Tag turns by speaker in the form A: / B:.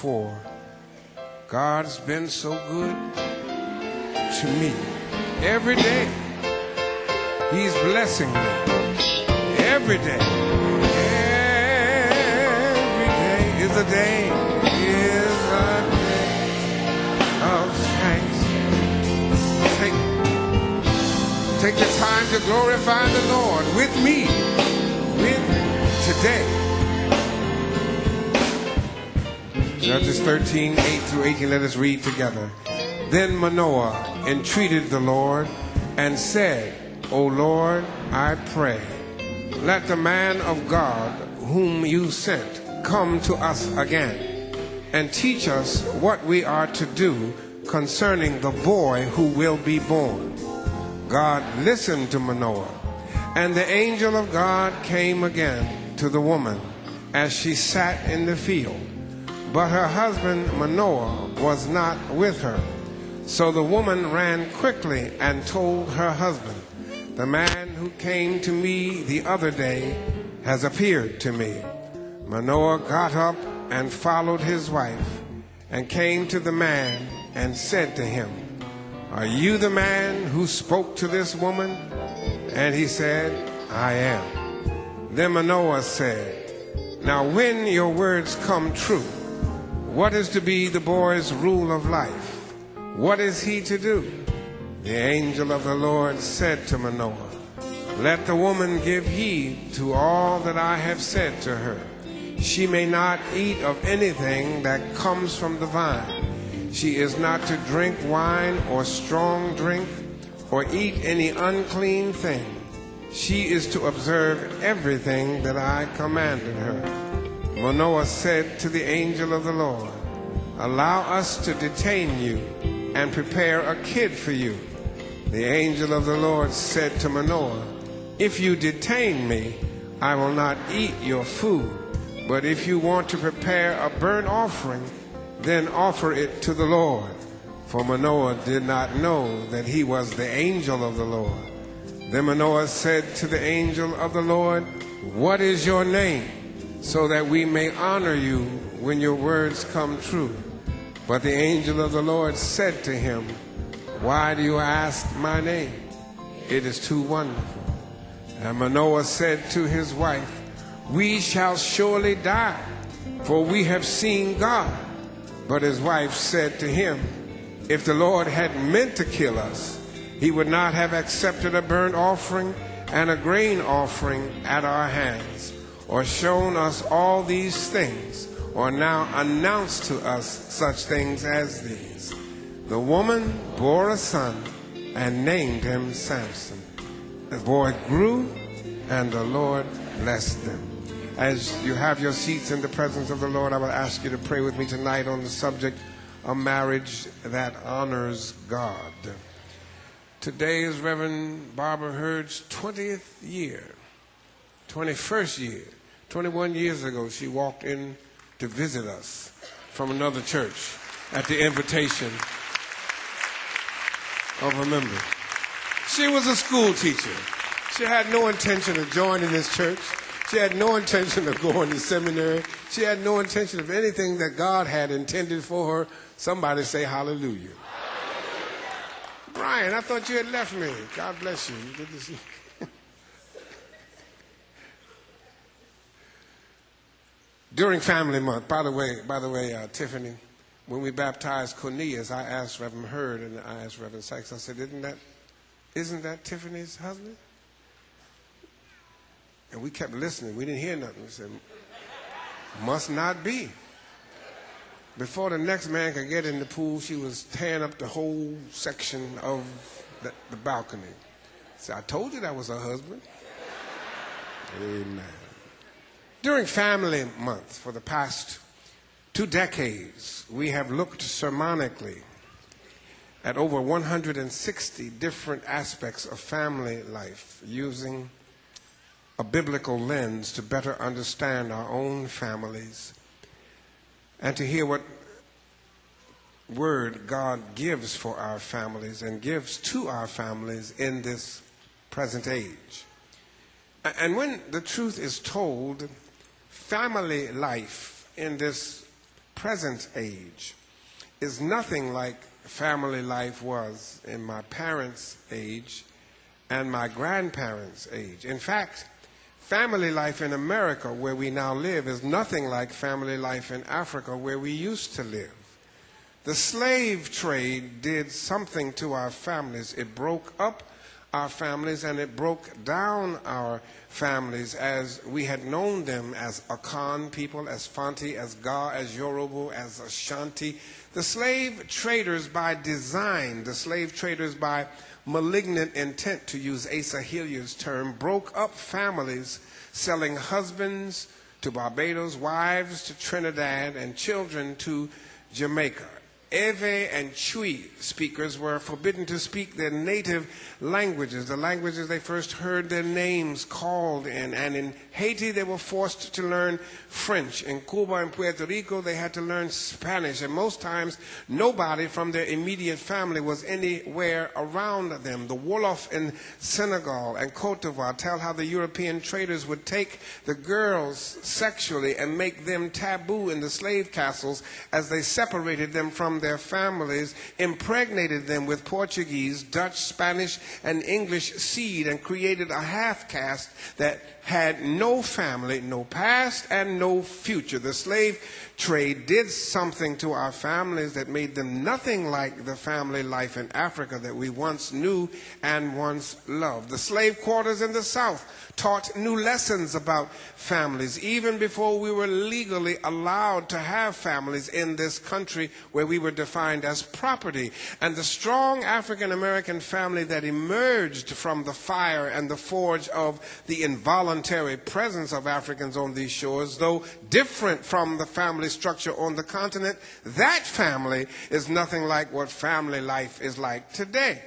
A: before. God's been so good to me. Every day, He's blessing me. Every day. Every day is a day. Is a day of thanks. Take the time to glorify the Lord with me. Today. Judges 13, 8 through 18, let us read together. Then Manoah entreated the Lord and said, O Lord, I pray, let the man of God whom you sent come to us again and teach us what we are to do concerning the boy who will be born. God listened to Manoah, and the angel of God came again to the woman as she sat in the field. But her husband Manoah was not with her. So the woman ran quickly and told her husband, the man who came to me the other day has appeared to me. Manoah got up and followed his wife and came to the man and said to him, Are you the man who spoke to this woman? And he said, I am. Then Manoah said, Now when your words come true, what is to be the boy's rule of life? What is he to do? The angel of the Lord said to Manoah, Let the woman give heed to all that I have said to her. She may not eat of anything that comes from the vine. She is not to drink wine or strong drink or eat any unclean thing. She is to observe everything that I commanded her. Manoah said to the angel of the Lord, Allow us to detain you and prepare a kid for you. The angel of the Lord said to Manoah, If you detain me, I will not eat your food. But if you want to prepare a burnt offering, then offer it to the Lord. For Manoah did not know that he was the angel of the Lord. Then Manoah said to the angel of the Lord, What is your name, so that we may honor you when your words come true? But the angel of the Lord said to him, Why do you ask my name? It is too wonderful. And Manoah said to his wife, We shall surely die, for we have seen God. But his wife said to him, If the Lord had meant to kill us, He would not have accepted a burnt offering and a grain offering at our hands, or shown us all these things, or now announced to us such things as these. The woman bore a son and named him Samson. The boy grew, and the Lord blessed them. As you have your seats in the presence of the Lord, I will ask you to pray with me tonight on the subject of marriage that honors God. Today is Reverend Barbara Hurd's 20th year, 21st year. 21 years ago, she walked in to visit us from another church at the invitation of a member. She was a school teacher. She had no intention of joining this church. She had no intention of going to seminary. She had no intention of anything that God had intended for her. Somebody say hallelujah. Brian, I thought you had left me. God bless you. Good to see you. During Family Month, by the way, Tiffany, when we baptized Cornelius, I asked Reverend Hurd and I asked Reverend Sykes, I said, isn't that Tiffany's husband? And we kept listening. We didn't hear nothing. We said, must not be. Before the next man could get in the pool, she was tearing up the whole section of the balcony. So I told you that was her husband. Amen. During Family Month, for the past 2 decades, we have looked sermonically at over 160 different aspects of family life, using a biblical lens to better understand our own families and to hear what word God gives for our families and gives to our families in this present age. And when the truth is told, family life in this present age is nothing like family life was in my parents' age and my grandparents' age. In fact, family life in America, where we now live, is nothing like family life in Africa, where we used to live. The slave trade did something to our families. It broke up our families and it broke down our families as we had known them, as Akan people, as Fanti, as Ga, as Yoruba, as Ashanti. The slave traders by design, the slave traders by malignant intent, to use Asa Hilliard's term, broke up families, selling husbands to Barbados, wives to Trinidad, and children to Jamaica. Ewe and Chui speakers were forbidden to speak their native languages, the languages they first heard their names called in. And in Haiti, they were forced to learn French. In Cuba and Puerto Rico, they had to learn Spanish. And most times, nobody from their immediate family was anywhere around them. The Wolof in Senegal and Cote d'Ivoire tell how the European traders would take the girls sexually and make them taboo in the slave castles as they separated them from their families, impregnated them with Portuguese, Dutch, Spanish, and English seed, and created a half-caste that had no family, no past, and no future. The slave trade did something to our families that made them nothing like the family life in Africa that we once knew and once loved. The slave quarters in the South taught new lessons about families, even before we were legally allowed to have families in this country where we were defined as property. And the strong African-American family that emerged from the fire and the forge of the involuntary presence of Africans on these shores, though different from the family structure on the continent, that family is nothing like what family life is like today.